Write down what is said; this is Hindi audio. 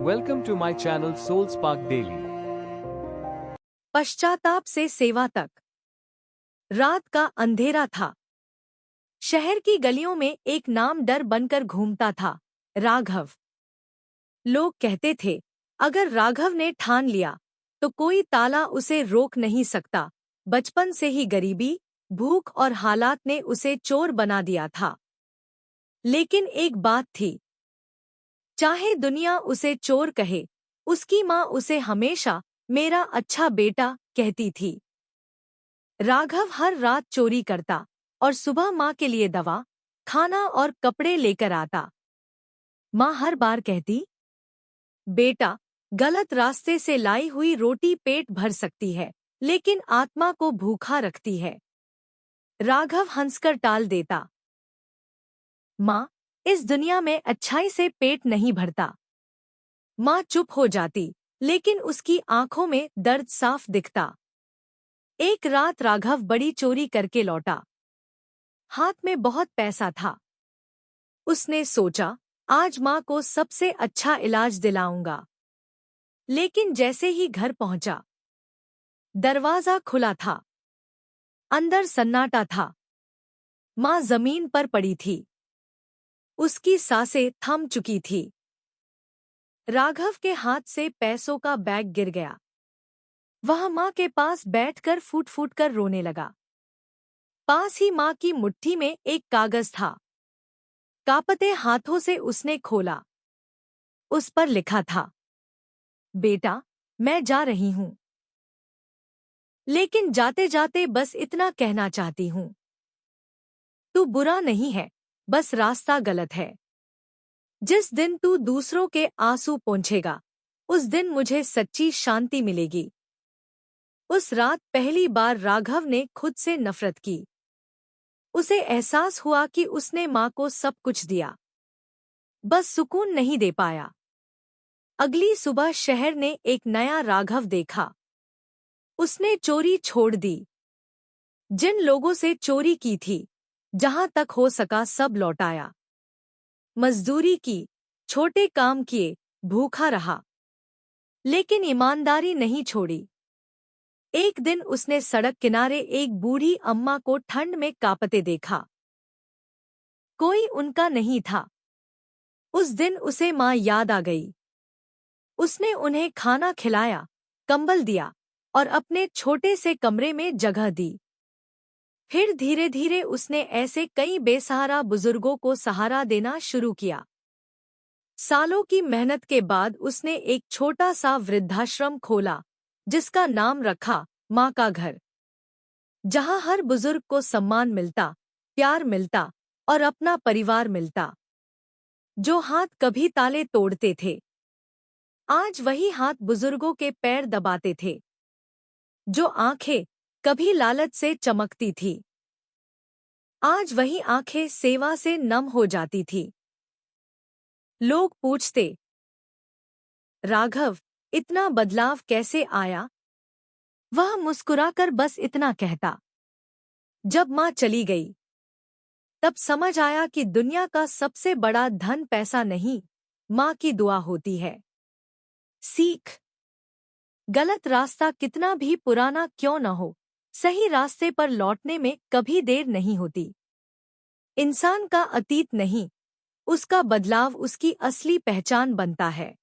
Welcome to my channel Soul Spark Daily. पश्चाताप से सेवा तक। रात का अंधेरा था। शहर की गलियों में एक नाम डर बनकर घूमता था, राघव। लोग कहते थे, अगर राघव ने ठान लिया तो कोई ताला उसे रोक नहीं सकता। बचपन से ही गरीबी, भूख और हालात ने उसे चोर बना दिया था। लेकिन एक बात थी, चाहे दुनिया उसे चोर कहे, उसकी माँ उसे हमेशा मेरा अच्छा बेटा कहती थी। राघव हर रात चोरी करता और सुबह माँ के लिए दवा, खाना और कपड़े लेकर आता। माँ हर बार कहती, बेटा, गलत रास्ते से लाई हुई रोटी पेट भर सकती है, लेकिन आत्मा को भूखा रखती है। राघव हंसकर टाल देता, माँ, इस दुनिया में अच्छाई से पेट नहीं भरता। माँ चुप हो जाती, लेकिन उसकी आंखों में दर्द साफ दिखता। एक रात राघव बड़ी चोरी करके लौटा। हाथ में बहुत पैसा था। उसने सोचा, आज माँ को सबसे अच्छा इलाज दिलाऊंगा। लेकिन जैसे ही घर पहुंचा, दरवाजा खुला था। अंदर सन्नाटा था। माँ जमीन पर पड़ी थी। उसकी सांसें थम चुकी थी। राघव के हाथ से पैसों का बैग गिर गया। वह माँ के पास बैठकर फूट फूट कर रोने लगा। पास ही माँ की मुट्ठी में एक कागज था। कांपते हाथों से उसने खोला। उस पर लिखा था, बेटा, मैं जा रही हूँ, लेकिन जाते जाते बस इतना कहना चाहती हूँ, तू बुरा नहीं है, बस रास्ता गलत है। जिस दिन तू दूसरों के आंसू पोंछेगा, उस दिन मुझे सच्ची शांति मिलेगी। उस रात पहली बार राघव ने खुद से नफरत की। उसे एहसास हुआ कि उसने माँ को सब कुछ दिया, बस सुकून नहीं दे पाया। अगली सुबह शहर ने एक नया राघव देखा। उसने चोरी छोड़ दी। जिन लोगों से चोरी की थी, जहां तक हो सका सब लौटाया। मजदूरी की, छोटे काम किए, भूखा रहा, लेकिन ईमानदारी नहीं छोड़ी। एक दिन उसने सड़क किनारे एक बूढ़ी अम्मा को ठंड में कांपते देखा। कोई उनका नहीं था। उस दिन उसे माँ याद आ गई। उसने उन्हें खाना खिलाया, कंबल दिया और अपने छोटे से कमरे में जगह दी। फिर धीरे धीरे उसने ऐसे कई बेसहारा बुजुर्गों को सहारा देना शुरू किया। सालों की मेहनत के बाद उसने एक छोटा सा वृद्धाश्रम खोला, जिसका नाम रखा माँ का घर, जहाँ हर बुजुर्ग को सम्मान मिलता, प्यार मिलता और अपना परिवार मिलता। जो हाथ कभी ताले तोड़ते थे, आज वही हाथ बुजुर्गों के पैर दबाते थे। जो आंखें कभी लालच से चमकती थी, आज वही आंखें सेवा से नम हो जाती थी। लोग पूछते, राघव, इतना बदलाव कैसे आया? वह मुस्कुराकर बस इतना कहता, जब माँ चली गई, तब समझ आया कि दुनिया का सबसे बड़ा धन पैसा नहीं, माँ की दुआ होती है। सीख, गलत रास्ता कितना भी पुराना क्यों न हो, सही रास्ते पर लौटने में कभी देर नहीं होती। इंसान का अतीत नहीं, उसका बदलाव उसकी असली पहचान बनता है।